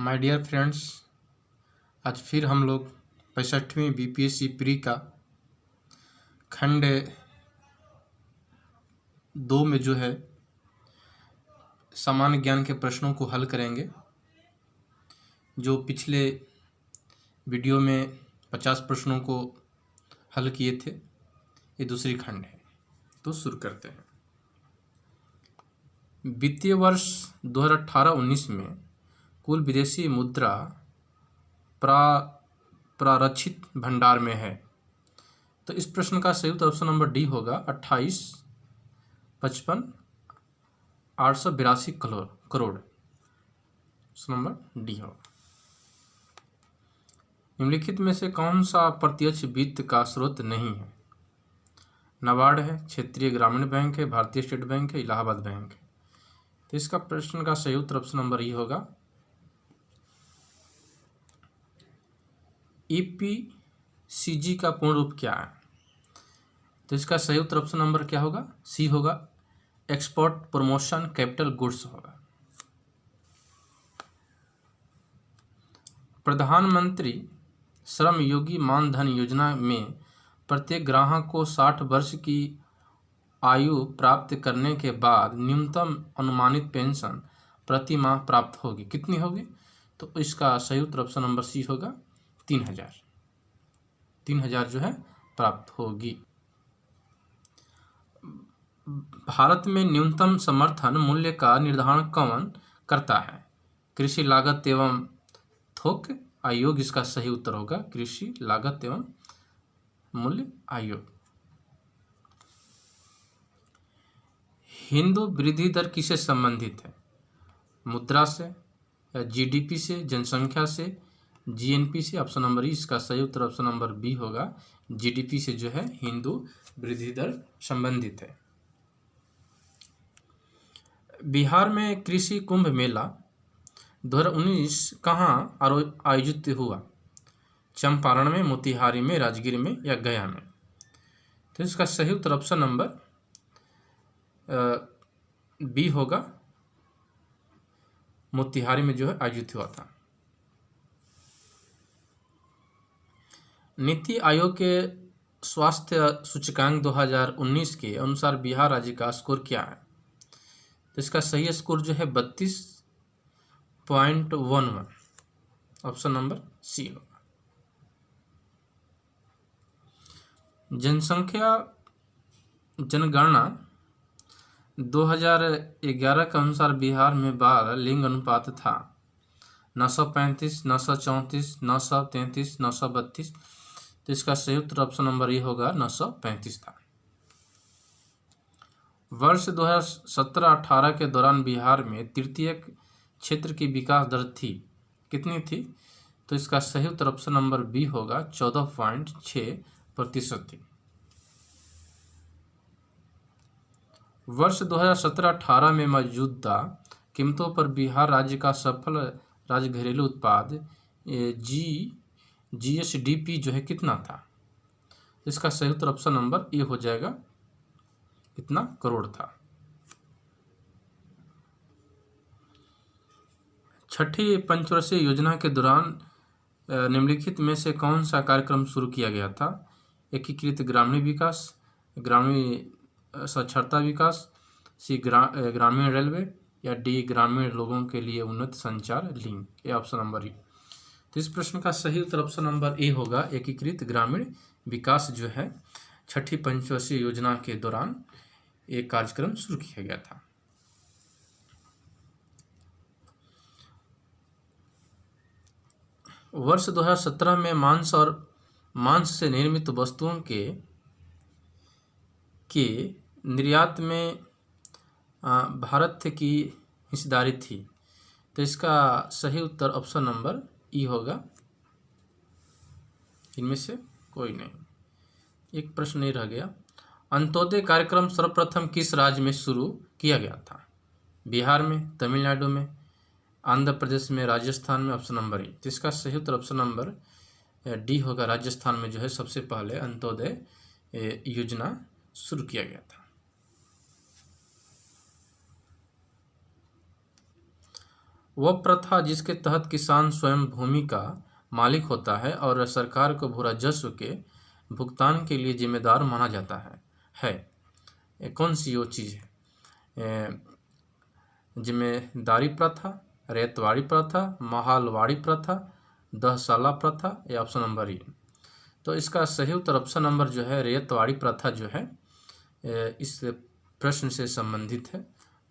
My dear friends, आज फिर हम लोग 65वीं बीपीएससी प्री का खंड 2 में जो है सामान्य ज्ञान के प्रश्नों को हल करेंगे। जो पिछले वीडियो में 50 प्रश्नों को हल किए थे, ये दूसरी खंड है। तो शुरू करते हैं। वित्तीय वर्ष 2018-19 में कुल विदेशी मुद्रा प्रारक्षित भंडार में है। तो इस प्रश्न का सही उत्तर ऑप्शन नंबर डी होगा 28,55,882 करोड़। ऑप्शन नंबर डी होगा। निम्नलिखित में से कौन सा प्रत्यक्ष वित्त का स्रोत नहीं है? नाबार्ड है, क्षेत्रीय ग्रामीण बैंक है, भारतीय स्टेट बैंक है, इलाहाबाद बैंक है। तो इसका प्रश्न का सही उत्तर ऑप्शन नंबर ई होगा। ईपीसीजी का पूर्ण रूप क्या है? तो इसका सही उत्तर ऑप्शन नंबर क्या होगा? सी होगा, एक्सपोर्ट प्रमोशन कैपिटल गुड्स होगा। प्रधानमंत्री श्रम योगी मानधन योजना में प्रत्येक ग्राहक को 60 वर्ष की आयु प्राप्त करने के बाद न्यूनतम अनुमानित पेंशन प्रति माह प्राप्त होगी। कितनी होगी? तो इसका सही उत्तर ऑप्शन नंबर सी होगा, 3,000 जो है प्राप्त होगी। भारत में न्यूनतम समर्थन मूल्य का निर्धारण कौन करता है? कृषि लागत एवं थोक आयोग इसका सही उत्तर होगा, कृषि लागत एवं मूल्य आयोग। हिंदू वृद्धि दर किससे संबंधित है? मुद्रा से या जीडीपी से, जनसंख्या से, जीएनपी से? ऑप्शन नंबर ई इसका सही उत्तर ऑप्शन नंबर बी होगा, जीडीपी से जो है हिंदू वृद्धि दर संबंधित है। बिहार में कृषि कुंभ मेला 2019 कहाँ आयोजित हुआ? चंपारण में, मोतिहारी में, राजगीर में या गया में? तो इसका सही उत्तर ऑप्शन नंबर बी होगा, मोतिहारी में जो है आयोजित हुआ था। नीति आयोग के स्वास्थ्य सूचकांक 2019 के अनुसार बिहार राज्य का स्कोर क्या है? तो इसका सही स्कोर जो है 32.11। ऑप्शन नंबर सी होगा। जनगणना 2011 के अनुसार बिहार में बाल लिंग अनुपात था 935, 934, 933, 932। तो इसका सही उत्तर ऑप्शन नंबर ए होगा, 935 था। वर्ष 2017-18 के दौरान बिहार में तृतीय क्षेत्र की विकास दर थी, कितनी थी? तो इसका सही उत्तर ऑप्शन नंबर बी होगा, 14.6% थी। वर्ष 2017-18 में मौजूदा कीमतों पर बिहार राज्य का सफल राज्य घरेलू उत्पाद जीएसडीपी जो है कितना था? इसका सही उत्तर ऑप्शन नंबर ए हो जाएगा, कितना करोड़ था। छठी पंचवर्षीय योजना के दौरान निम्नलिखित में से कौन सा कार्यक्रम शुरू किया गया था? एकीकृत ग्रामीण विकास, ग्रामीण साक्षरता विकास, सी ग्रामीण रेलवे या डी ग्रामीण लोगों के लिए उन्नत संचार लिंक? ये ऑप्शन नंबर ई। तो इस प्रश्न का सही उत्तर ऑप्शन नंबर ए होगा, एकीकृत ग्रामीण विकास जो है छठी पंचवर्षीय योजना के दौरान एक कार्यक्रम शुरू किया गया था। वर्ष 2017 में मांस और मांस से निर्मित वस्तुओं के निर्यात में भारत की हिस्सेदारी थी। तो इसका सही उत्तर ऑप्शन नंबर ई होगा, इनमें से कोई नहीं। एक प्रश्न नहीं रह गया। अंत्योदय कार्यक्रम सर्वप्रथम किस राज्य में शुरू किया गया था? बिहार में, तमिलनाडु में, आंध्र प्रदेश में, राजस्थान में? Option number E. तो इसका सही उत्तर ऑप्शन नंबर डी होगा, राजस्थान में जो है सबसे पहले अंत्योदय योजना शुरू किया गया था। वह प्रथा जिसके तहत किसान स्वयं भूमि का मालिक होता है और सरकार को भू राजस्व के भुगतान के लिए जिम्मेदार माना जाता है। कौन सी वो चीज़ है? जिम्मेदारी प्रथा, रेतवाड़ी प्रथा, महालवाड़ी प्रथा, दहसाला प्रथा या ऑप्शन नंबर ई। तो इसका सही उत्तर ऑप्शन नंबर जो है रेतवाड़ी प्रथा जो है इस प्रश्न से संबंधित है।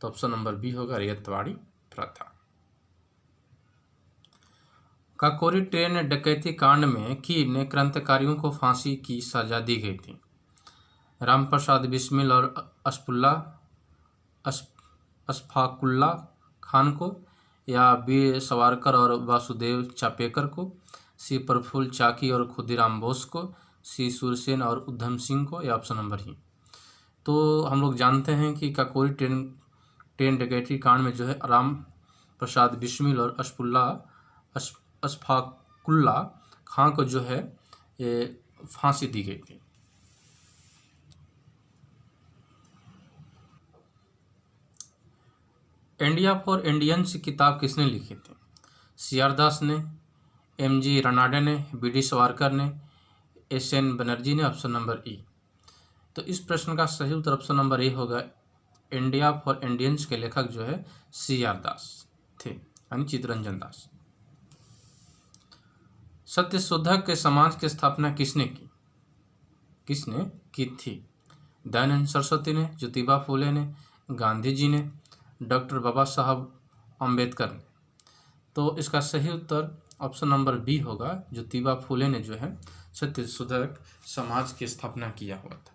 तो ऑप्शन नंबर बी होगा रेतवाड़ी प्रथा। काकोरी ट्रेन डकैती कांड में किन क्रांतिकारियों को फांसी की सजा दी गई थी? रामप्रसाद बिस्मिल और अशफाकुल्ला खान को, या वीर सावरकर और वासुदेव चापेकर को, सी प्रफुल्ल चाकी और खुदीराम बोस को, सी सूरसेन और उधम सिंह को, या ऑप्शन नंबर ही। तो हम लोग जानते हैं कि काकोरी ट्रेन डकैती कांड में जो है राम प्रसाद बिस्मिल और अशफाकुल्ला खान को जो है ये फांसी दी गई थी। इंडिया फॉर इंडियंस किताब किसने लिखी थी? सी.आर. दास ने, एम.जी. रनाडे ने, बी.डी. सावरकर ने, एस.एन. बनर्जी ने, ऑप्शन नंबर ई। तो इस प्रश्न का सही उत्तर ऑप्शन नंबर ए होगा। इंडिया फॉर इंडियंस के लेखक जो है सी.आर. दास थे, यानी चित्तरंजन दास। सत्यशोधक के समाज की स्थापना किसने की थी? दयानंद सरस्वती ने, ज्योतिबा फूले ने, गांधी जी ने, डॉक्टर बाबा साहब अम्बेडकर ने। तो इसका सही उत्तर ऑप्शन नंबर बी होगा। ज्योतिबा फूले ने जो है सत्यशोधक समाज की स्थापना किया हुआ था।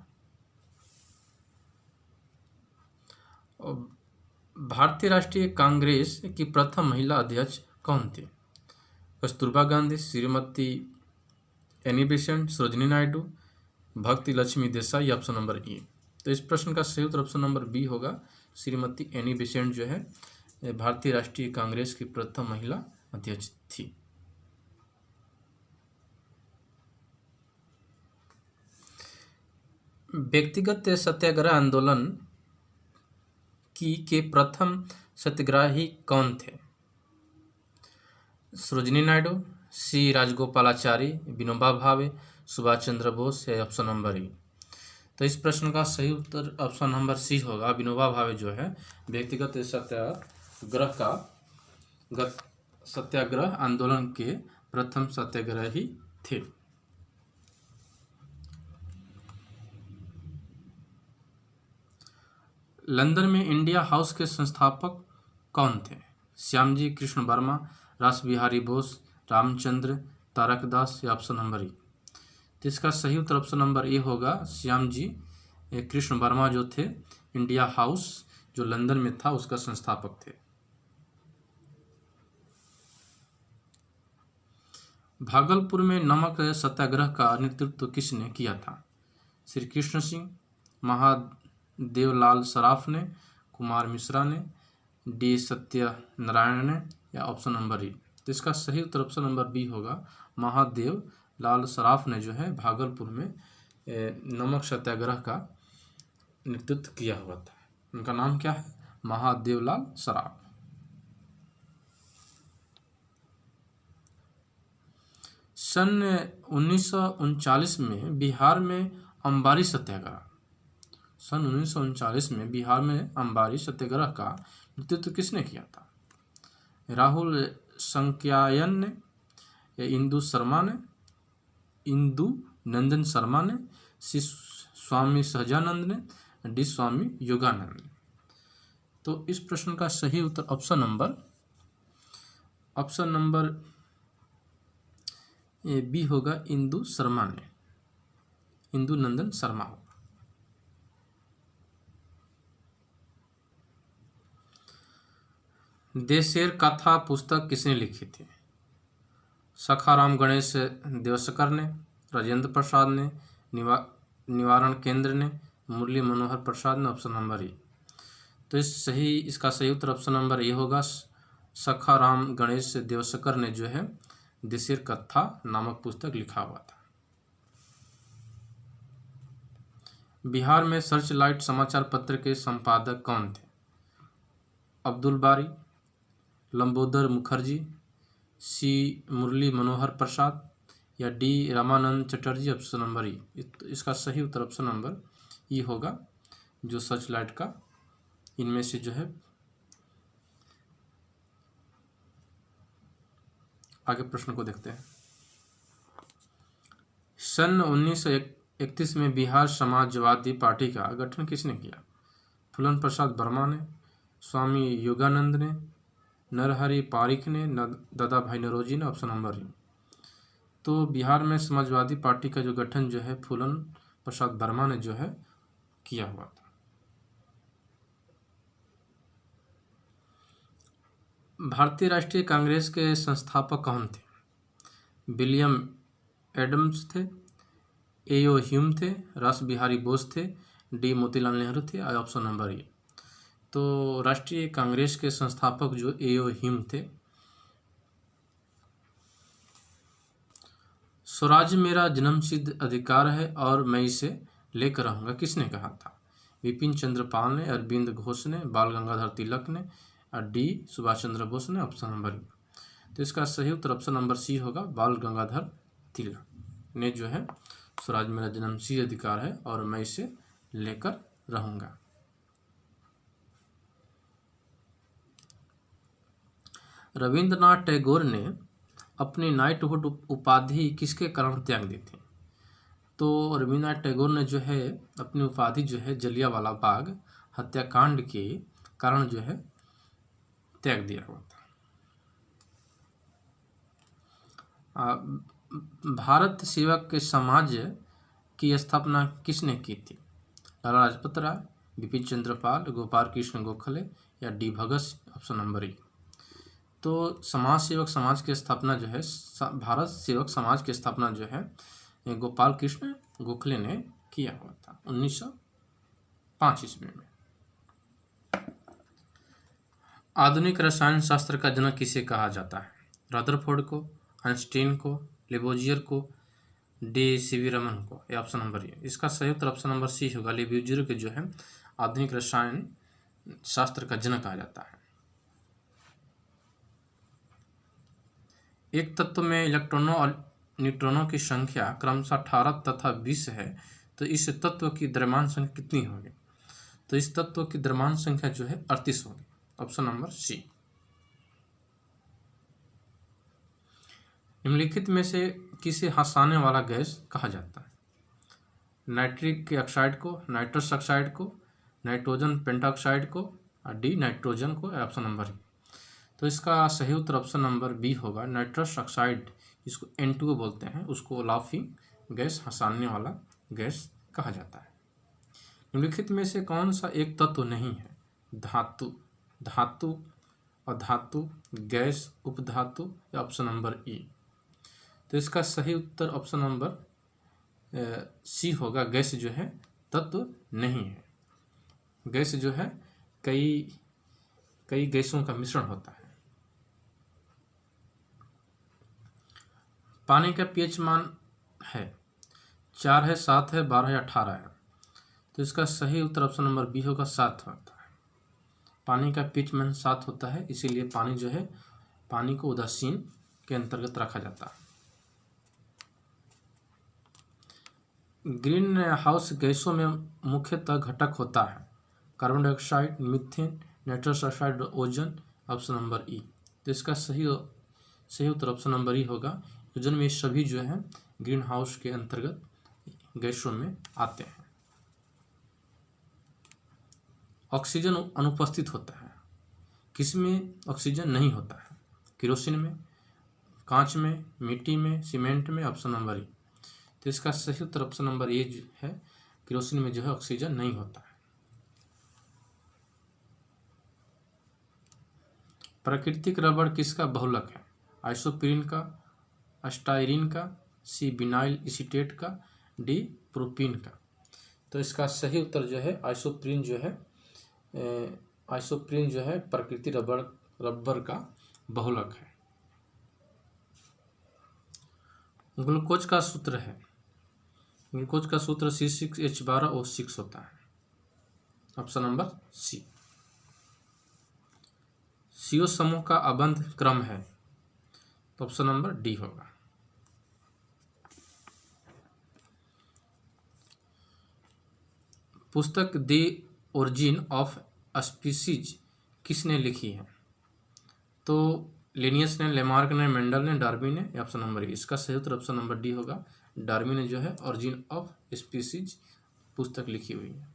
भारतीय राष्ट्रीय कांग्रेस की प्रथम महिला अध्यक्ष कौन थी? कस्तूरबा गांधी, श्रीमती एनी बेसेंट, सरोजिनी नायडू, भक्ति Lakshmi Desai, option number E. तो इस प्रश्न का सही उत्तर ऑप्शन नंबर बी होगा। श्रीमती एनी बेसेंट जो है भारतीय राष्ट्रीय कांग्रेस की प्रथम महिला अध्यक्ष थी। व्यक्तिगत सत्याग्रह आंदोलन के प्रथम सत्याग्रही कौन थे? सरोजिनी नायडू, सी राजगोपालाचारी, विनोबा भावे, सुभाष चंद्र बोस, है ऑप्शन नंबर ई। तो इस प्रश्न का सही उत्तर ऑप्शन नंबर सी होगा। विनोबा भावे जो है व्यक्तिगत सत्याग्रह आंदोलन के प्रथम सत्याग्रही थे। लंदन में इंडिया हाउस के संस्थापक कौन थे? श्यामजी कृष्ण वर्मा, रास बिहारी बोस, रामचंद्र तारक दास, या ऑप्शन नंबर ई। तो इसका सही उत्तर ऑप्शन नंबर ए होगा। श्यामजी कृष्ण वर्मा जो थे इंडिया हाउस जो लंदन में था उसका संस्थापक थे। भागलपुर में नमक सत्याग्रह का नेतृत्व किसने किया था? श्री कृष्ण सिंह, महादेवलाल सराफ ने, कुमार मिश्रा ने, डी सत्यनारायण ने, या ऑप्शन नंबर ई। तो इसका सही उत्तर ऑप्शन नंबर बी होगा। महादेव लाल सराफ ने जो है भागलपुर में नमक सत्याग्रह का नेतृत्व किया हुआ था। उनका नाम क्या है? महादेवलाल सराफ। सन 1939 में बिहार में अंबारी सत्याग्रह का नेतृत्व किसने किया था? राहुल संक्यायन ने, इंदु नंदन शर्मा ने, सी स्वामी सहजानंद ने, डी स्वामी योगानंद ने। तो इस प्रश्न का सही उत्तर ऑप्शन नंबर बी होगा। इंदु नंदन शर्मा होगा। देशेर कथा पुस्तक किसने लिखी थी? सखाराम गणेश देवसकर ने, राजेंद्र प्रसाद ने, निवारण केंद्र ने, मुरली मनोहर प्रसाद ने, ऑप्शन नंबर ई। तो इसका सही उत्तर ऑप्शन नंबर ए होगा। सखाराम गणेश देवसकर ने जो है देशेर कथा नामक पुस्तक लिखा हुआ था। बिहार में सर्चलाइट समाचार पत्र के संपादक कौन थे? अब्दुल बारी, लंबोदर मुखर्जी, सी मुरली मनोहर प्रसाद या D Ramanand Chatterjee. Option number ई। इसका सही उत्तर ऑप्शन नंबर ई होगा, जो सर्चलाइट का इनमें से जो है। आगे प्रश्न को देखते हैं। सन 1931 में बिहार समाजवादी पार्टी का गठन किसने किया? फूलन प्रसाद वर्मा ने, स्वामी योगानंद ने, नरहरि पारिख ने, दादा भाई नौरोजी ने। Option number E. तो बिहार में समाजवादी पार्टी का जो गठन जो है फूलन प्रसाद वर्मा ने जो है किया हुआ था। भारतीय राष्ट्रीय कांग्रेस के संस्थापक कौन थे? विलियम एडम्स थे, एओ ह्यूम थे, रास बिहारी बोस थे, डी मोतीलाल नेहरू थे। Option number E. तो राष्ट्रीय कांग्रेस के संस्थापक जो एओ ह्यूम थे। स्वराज मेरा जन्मसिद्ध अधिकार है और मैं इसे लेकर रहूंगा, किसने कहा था? विपिन चंद्र पाल ने, अरविंद घोष ने, बाल गंगाधर तिलक ने, डी सुभाष चंद्र बोस ने। Option number E. तो इसका सही उत्तर ऑप्शन नंबर सी होगा, बाल गंगाधर तिलक ने जो है स्वराज मेरा जन्मसिद्ध अधिकार है और मैं इसे लेकर रहूंगा। रविंद्रनाथ टैगोर ने अपनी नाइटहुड उपाधि किसके कारण त्याग दी थी? तो रविंद्रनाथ टैगोर ने जो है अपनी उपाधि जो है जलियांवाला बाग हत्याकांड के कारण जो है त्याग दिया हुआ था। भारत सेवक के समाज की स्थापना किसने की थी? लाला लाजपत राय, बिपिन चंद्र पाल, गोपाल कृष्ण गोखले या D Bhagat. Option number E. तो समाज सेवक समाज की स्थापना जो है भारत सेवक समाज की स्थापना जो है गोपाल कृष्ण गोखले ने किया हुआ था 1905 ईस्वी में। आधुनिक रसायन शास्त्र का जनक किसे कहा जाता है? रदरफोर्ड को, आइंस्टीन को, लेबोजियर को, डी सीवी रमन को। ये ऑप्शन नंबर ई। इसका सही उत्तर ऑप्शन नंबर सी होगा, लेबोजियर के जो है आधुनिक रसायन शास्त्र का जनक कहा जाता है। एक तत्व में इलेक्ट्रॉनों और न्यूट्रॉनों की संख्या क्रमशः 18 तथा 20 है, तो इस तत्व की द्रव्यमान संख्या कितनी होगी? तो इस तत्व की द्रव्यमान संख्या जो है 38 होगी। Option number C. निम्नलिखित में से किसे हंसाने वाला गैस कहा जाता है? नाइट्रिक ऑक्साइड को, नाइट्रस ऑक्साइड को, नाइट्रोजन पेंटाऑक्साइड को, डी नाइट्रोजन को। Option number E. तो इसका सही उत्तर ऑप्शन नंबर बी होगा, नाइट्रस ऑक्साइड, इसको N2 बोलते हैं, उसको लाफिंग गैस, हंसाने वाला गैस कहा जाता है। निम्नलिखित में से कौन सा एक तत्व नहीं है? धातु, धातु, अधातु, गैस, उपधातु या ऑप्शन नंबर ई। तो इसका सही उत्तर ऑप्शन नंबर सी होगा, गैस जो है तत्व नहीं है। गैस जो है कई गैसों का मिश्रण होता है। पानी का पीएच मान है 4 है, 7 है, 12 या 18 है। तो इसका सही उत्तर ऑप्शन नंबर बी होगा, 7 होता है। पानी का पीएच मान 7 होता है, इसीलिए पानी जो है पानी को उदासीन के अंतर्गत रखा जाता है। ग्रीन हाउस गैसों में मुख्यतः घटक होता है carbon dioxide, methane, nitrous oxide, ozone. Option number E. तो इसका सही उत्तर ऑप्शन नंबर ई होगा, ओजोन में सभी जो है ग्रीन हाउस के अंतर्गत गैसों में आते हैं। ऑक्सीजन अनुपस्थित होता है, किसमें ऑक्सीजन नहीं होता है? केरोसिन में, कांच में, मिट्टी में, सीमेंट में। Option number E. तो इसका सही उत्तर ऑप्शन नंबर ए है, केरोसिन में जो है ऑक्सीजन नहीं होता है। प्राकृतिक रबड़ किसका बहुलक है? आइसोप्रीन का, स्टाइरीन का, सी विनाइल एसीटेट का, डी प्रोपीन का। तो इसका सही उत्तर जो है आइसोप्रीन जो है प्राकृतिक रबड़ का बहुलक है। ग्लूकोज का सूत्र है, ग्लूकोज का सूत्र C6H12O6 होता है। ऑप्शन नंबर सी। CO समूह का अबंध क्रम है? तो ऑप्शन नंबर डी होगा। पुस्तक द ओरिजिन ऑफ स्पीसीज किसने लिखी है? तो लिनियस ने, लेमार्क ने, मेंडल ने, डार्विन ने, ऑप्शन नंबर ए। इसका सही उत्तर ऑप्शन नंबर डी होगा। डार्विन ने जो है ओरिजिन ऑफ स्पीसीज पुस्तक लिखी हुई है।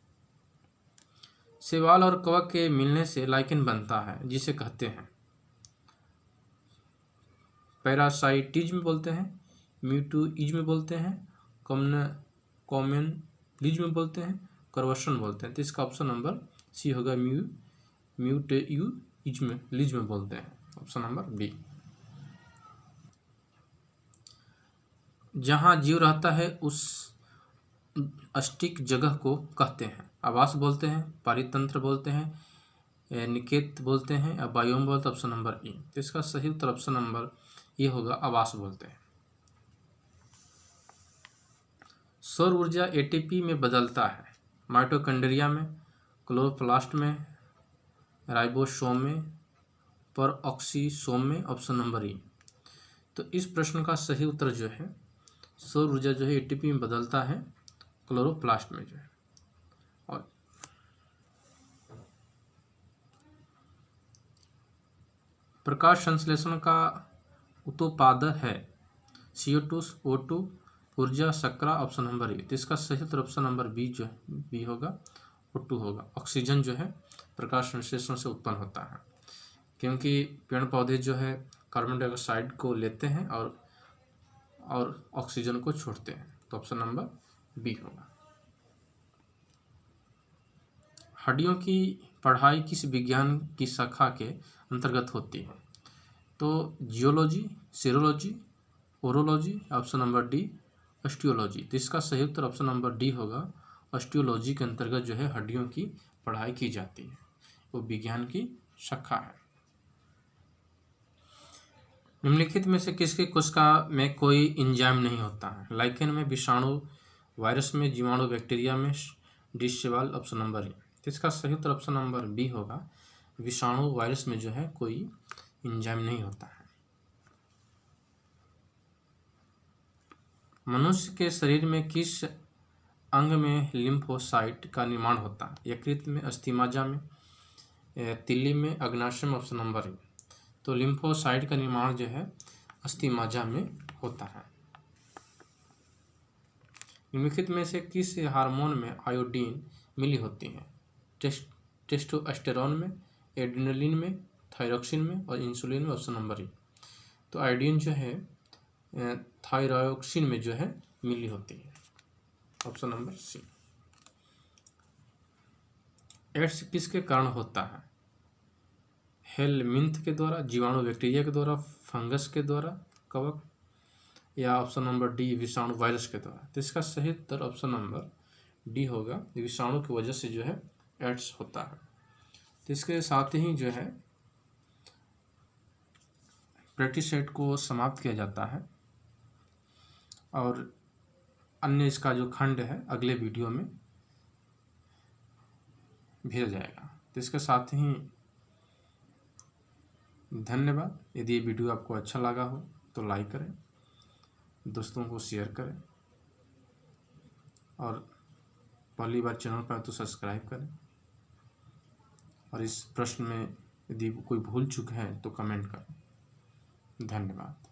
शैवाल और कवक के मिलने से लाइकेन बनता है, जिसे कहते हैं? पैरासाइटिज्म बोलते हैं, म्यूटुइज्म बोलते हैं, कॉम्युनलिज्म बोलते हैं, करवशन बोलते हैं। तो इसका ऑप्शन नंबर सी होगा, म्यूटुइज्म बोलते हैं, ऑप्शन नंबर बी। जहाँ जीव रहता है उस अस्टिक जगह को कहते हैं? आवास बोलते हैं, पारितंत्र बोलते हैं, निकेत बोलते हैं, या बायोम बोलते हैं, ऑप्शन नंबर ए। तो इसका सही उत्तर ऑप्शन नंबर ये होगा, आवास बोलते हैं। सौर ऊर्जा एटीपी में बदलता है? माइटोकॉन्ड्रिया में, क्लोरोप्लास्ट में, राइबोसोम में, परऑक्सीसोम में, ऑप्शन नंबर ए। तो इस प्रश्न का सही उत्तर जो है, सौर ऊर्जा जो है एटीपी में बदलता है क्लोरोप्लास्ट में जो है। और प्रकाश संश्लेषण का उत्पाद है? CO2, O2, ऊर्जा, शर्करा, ऑप्शन नंबर ए। तो इसका सही उत्तर ऑप्शन नंबर बी जो है, बी होगा, O2 होगा। ऑक्सीजन जो है प्रकाश संश्लेषण से उत्पन्न होता है, क्योंकि पेड़ पौधे जो है कार्बन डाइऑक्साइड को लेते हैं और ऑक्सीजन को छोड़ते हैं। तो ऑप्शन नंबर बी होगा। हड्डियों की पढ़ाई किस विज्ञान की शाखा के अंतर्गत होती है? तो geology, serology, orology, option number D, osteology. तो इसका सही उत्तर ऑप्शन नंबर डी होगा। ऑस्टियोलॉजी के अंतर्गत जो है हड्डियों की पढ़ाई की जाती है, वो विज्ञान की शाखा है। निम्नलिखित में से किसके कोशिका में कोई एंजाइम नहीं होता है? लाइकेन में, विषाणु, वायरस में, जीवाणु, बैक्टीरिया में, डिश शैवाल, ऑप्शन नंबर ए। तो इसका सही उत्तर ऑप्शन नंबर बी होगा। विषाणु, वायरस में जो है कोई एंजाइम नहीं होता है। मनुष्य के शरीर में किस अंग में लिम्फोसाइट का निर्माण होता है? यकृत में, अस्थिमज्जा में, तिल्ली में, अग्नाशय में, ऑप्शन नंबर ए। तो लिम्फोसाइट का निर्माण जो है अस्थिमज्जा में होता है। निम्नलिखित में से किस हार्मोन में आयोडीन मिली होती है? टेस्टोस्टेरोन में, एड्रेनलिन में, थायरॉक्सिन में और इंसुलिन में, ऑप्शन नंबर ए। तो आयोडीन जो है थायरॉक्सिन में जो है मिली होती है, ऑप्शन नंबर सी। एड्स किसके कारण होता है? हेलमिंथ के द्वारा, जीवाणु, बैक्टीरिया के द्वारा, फंगस के द्वारा, कवक, या ऑप्शन नंबर डी, विषाणु, वायरस के द्वारा। तो इसका सही उत्तर ऑप्शन नंबर डी होगा, विषाणु की वजह से जो है एड्स होता है। तो इसके साथ ही जो है प्रैक्टिस सेट को समाप्त किया जाता है और अन्य इसका जो खंड है अगले वीडियो में भेजा जाएगा। तो इसके साथ ही धन्यवाद। यदि ये वीडियो आपको अच्छा लगा हो तो लाइक करें, दोस्तों को शेयर करें और पहली बार चैनल पर तो सब्सक्राइब करें। और इस प्रश्न में यदि कोई भूल चूक है तो कमेंट करें। धन्यवाद।